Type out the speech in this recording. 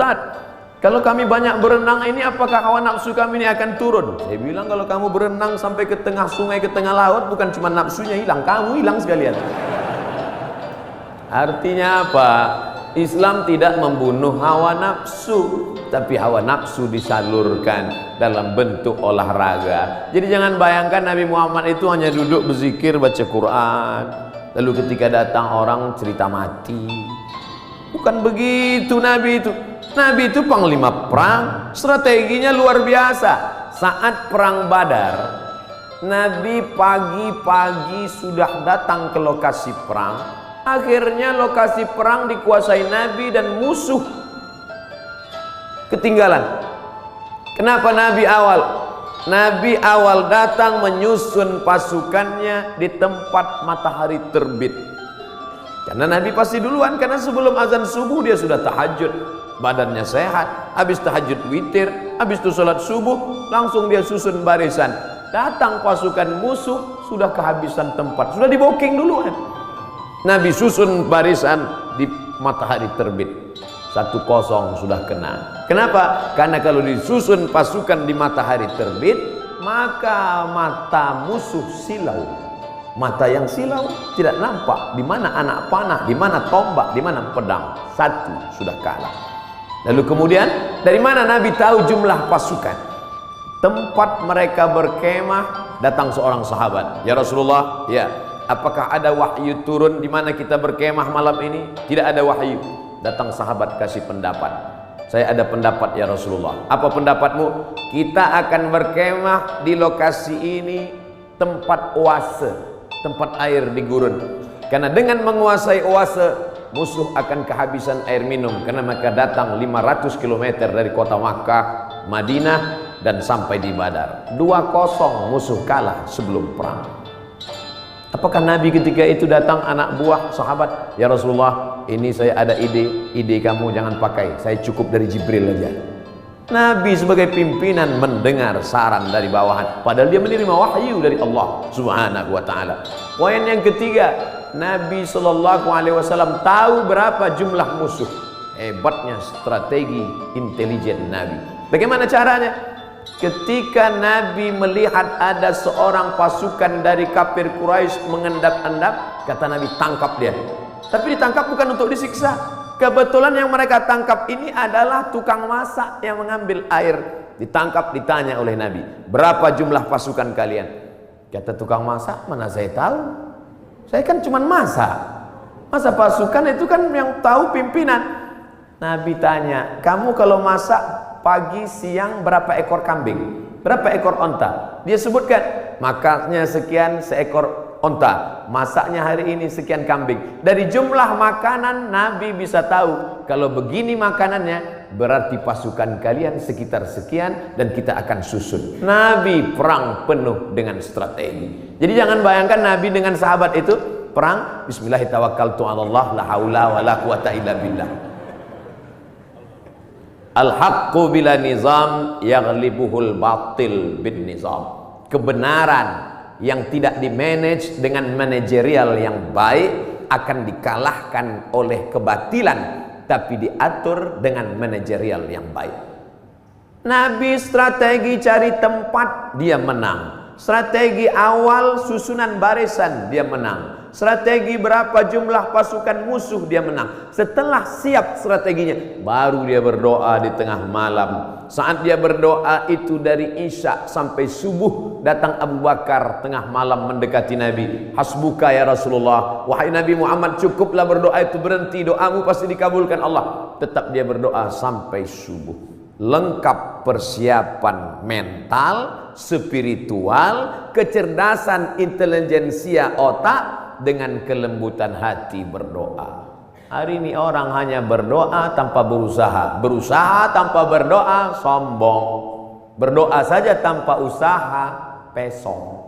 Ustadz, kalau kami banyak berenang ini apakah hawa nafsu kami ini akan turun? Saya bilang kalau kamu berenang sampai ke tengah sungai, ke tengah laut, bukan cuma nafsunya hilang, kamu hilang sekalian. Artinya apa? Islam tidak membunuh hawa nafsu, tapi hawa nafsu disalurkan dalam bentuk olahraga. Jadi jangan bayangkan Nabi Muhammad itu hanya duduk berzikir, baca Quran, lalu ketika datang orang cerita mati. Bukan begitu Nabi itu. Nabi itu panglima perang, strateginya luar biasa. Saat perang Badar, Nabi pagi-pagi sudah datang ke lokasi perang. Akhirnya lokasi perang dikuasai Nabi dan musuh ketinggalan. Kenapa Nabi awal? Nabi awal datang menyusun pasukannya di tempat matahari terbit. Karena Nabi pasti duluan, karena sebelum azan subuh dia sudah tahajud, badannya sehat. Habis tahajud witir, habis itu sholat subuh, langsung dia susun barisan. Datang pasukan musuh sudah kehabisan tempat, sudah di booking duluan. Nabi susun barisan di matahari terbit. 1-0 sudah kena. Kenapa? Karena kalau disusun pasukan di matahari terbit, maka mata musuh silau. Mata yang silau tidak nampak di mana anak panah, di mana tombak, di mana pedang. 1 sudah kalah. Lalu kemudian dari mana Nabi tahu jumlah pasukan? Tempat mereka berkemah, datang seorang sahabat. Ya Rasulullah, ya. Apakah ada wahyu turun di mana kita berkemah malam ini? Tidak ada wahyu. Datang sahabat kasih pendapat. Saya ada pendapat ya Rasulullah. Apa pendapatmu? Kita akan berkemah di lokasi ini, tempat oase, tempat air di gurun. Karena dengan menguasai oase, musuh akan kehabisan air minum. Karena mereka datang 500 km dari kota Makkah, Madinah, dan sampai di Badar. 2-0 musuh kalah sebelum perang. Apakah Nabi ketika itu datang anak buah sahabat, ya Rasulullah, ini saya ada ide kamu jangan pakai, saya cukup dari Jibril aja. Nabi sebagai pimpinan mendengar saran dari bawahan, padahal dia menerima wahyu dari Allah Subhanahu wa taala. Poin yang ketiga, Nabi sallallahu alaihi wasallam tahu berapa jumlah musuh. Hebatnya strategi intelijen Nabi. Bagaimana caranya? Ketika Nabi melihat ada seorang pasukan dari kafir Quraisy mengendap-endap, kata Nabi, tangkap dia. Tapi ditangkap bukan untuk disiksa. Kebetulan yang mereka tangkap ini adalah tukang masak yang mengambil air. Ditangkap, ditanya oleh Nabi, berapa jumlah pasukan kalian? Kata tukang masak, mana saya tahu? Saya kan cuma masak. Masa pasukan itu kan yang tahu pimpinan. Nabi tanya, kamu kalau masak pagi, siang berapa ekor kambing? Berapa ekor onta? Dia sebutkan, makannya sekian seekor onta, masaknya hari ini sekian kambing. Dari jumlah makanan Nabi bisa tahu, kalau begini makanannya berarti pasukan kalian sekitar sekian dan kita akan susun. Nabi perang penuh dengan strategi. Jadi jangan bayangkan Nabi dengan sahabat itu perang bismillahirrahmanirrahim, la haula wala quwata illa billah. Al-haqqu bila nizam yaghlibuhul batil bin nizam. Kebenaran yang tidak dimanage dengan manajerial yang baik akan dikalahkan oleh kebatilan, tapi diatur dengan manajerial yang baik. Nabi strategi cari tempat, dia menang. Strategi awal susunan barisan, dia menang. Strategi berapa jumlah pasukan musuh, dia menang. Setelah siap strateginya, baru dia berdoa di tengah malam. Saat dia berdoa itu dari Isya sampai subuh, datang Abu Bakar tengah malam mendekati Nabi. Hasbuka ya Rasulullah, wahai Nabi Muhammad, cukuplah berdoa itu, berhenti, doamu pasti dikabulkan Allah. Tetap dia berdoa sampai subuh. Lengkap persiapan mental, spiritual, kecerdasan intelijensia otak, dengan kelembutan hati berdoa. Hari ini orang hanya berdoa tanpa berusaha, berusaha tanpa berdoa sombong, berdoa saja tanpa usaha pesong.